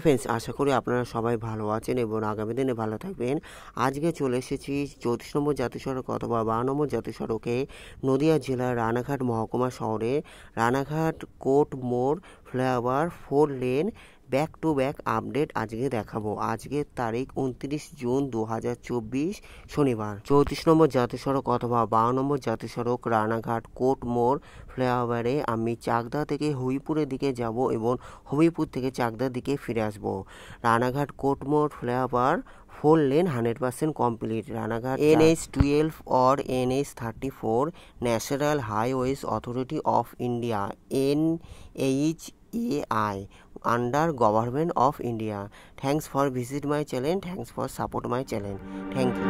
Hello friends, আশা করি আপনারা সবাই ভালো আছেন এবং আগামী দিনে ভালো থাকবেন। আজকে চলে এসেছি 34 নম্বর জাতীয় সড়ক অথবা 12 নম্বর জাতীয় সড়কে নদিয়া জেলার রানাঘাট মহকুমা শহরে রানাঘাট কোর্ট মোড় flyover 4 lane back to back update আজকে দেখাবো। আজকের তারিখ 29 জুন 2024 শনিবার। 34 নম্বর জাতীয় সড়ক অথবা 12 নম্বর জাতীয় সড়ক রানাঘাট কোর্ট মোড় ফ্লাইওভারে আমি চাকদা থেকে হবিপুরের দিকে যাব এবং হবিপুর থেকে চাকদার দিকে ফিরে আসব। রানাঘাট কোর্ট মোড় flyover 4 lane 100% complete. Ranaghat NH12 or NH34 national highways authority of India NHAI under Government of India. Thanks for visit my channel. Thanks for support my channel. Thank you.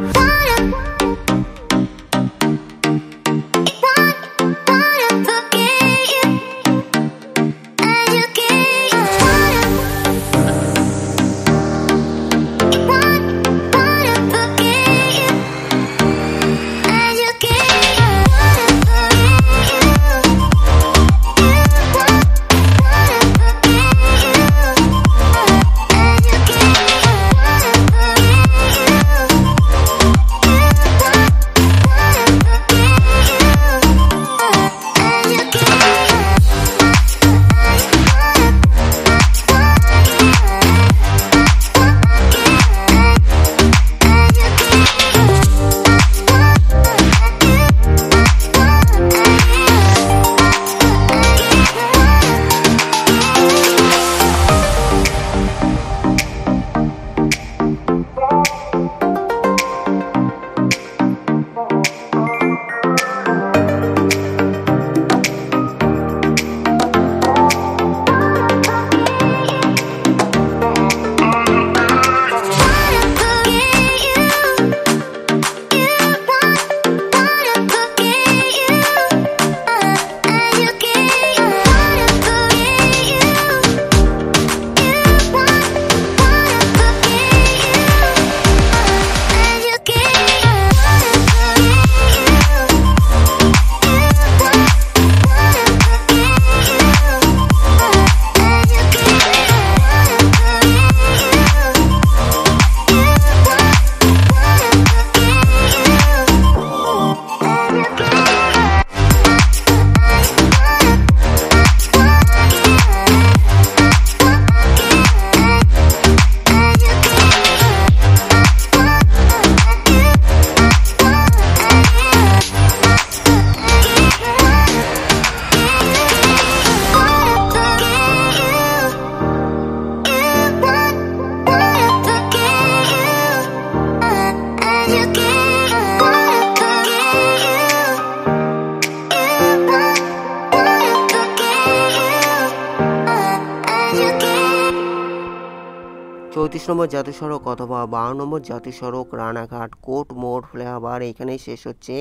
চৌত্রিশ নম্বর জাতীয় সড়ক অথবা 12 নম্বর জাতীয় সড়ক রানাঘাট কোর্ট মোড় ফ্লাইওভার এখানেই শেষ হচ্ছে।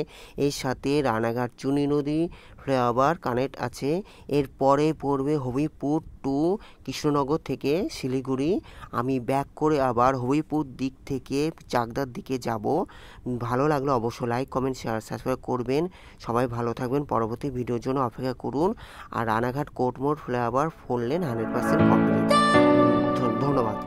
এর সাথে রানাঘাট চুনি নদী ফ্লাইওভার কানেক্ট আছে। এরপরে পড়বে হবিপুর টু কৃষ্ণনগর থেকে শিলিগুড়ি। আমি ব্যাক করে আবার হবিপুর দিক থেকে চাকদার দিকে যাব। ভালো লাগলে অবশ্যই লাইক কমেন্ট শেয়ার সাবস্ক্রাইব করবেন। সবাই ভালো থাকবেন। পরবর্তী ভিডিওর জন্য অপেক্ষা করুন। আর রানাঘাট কোর্ট মোড় ফ্লাইওভার 4 লেন 100% কমপ্লিট। ধন্যবাদ।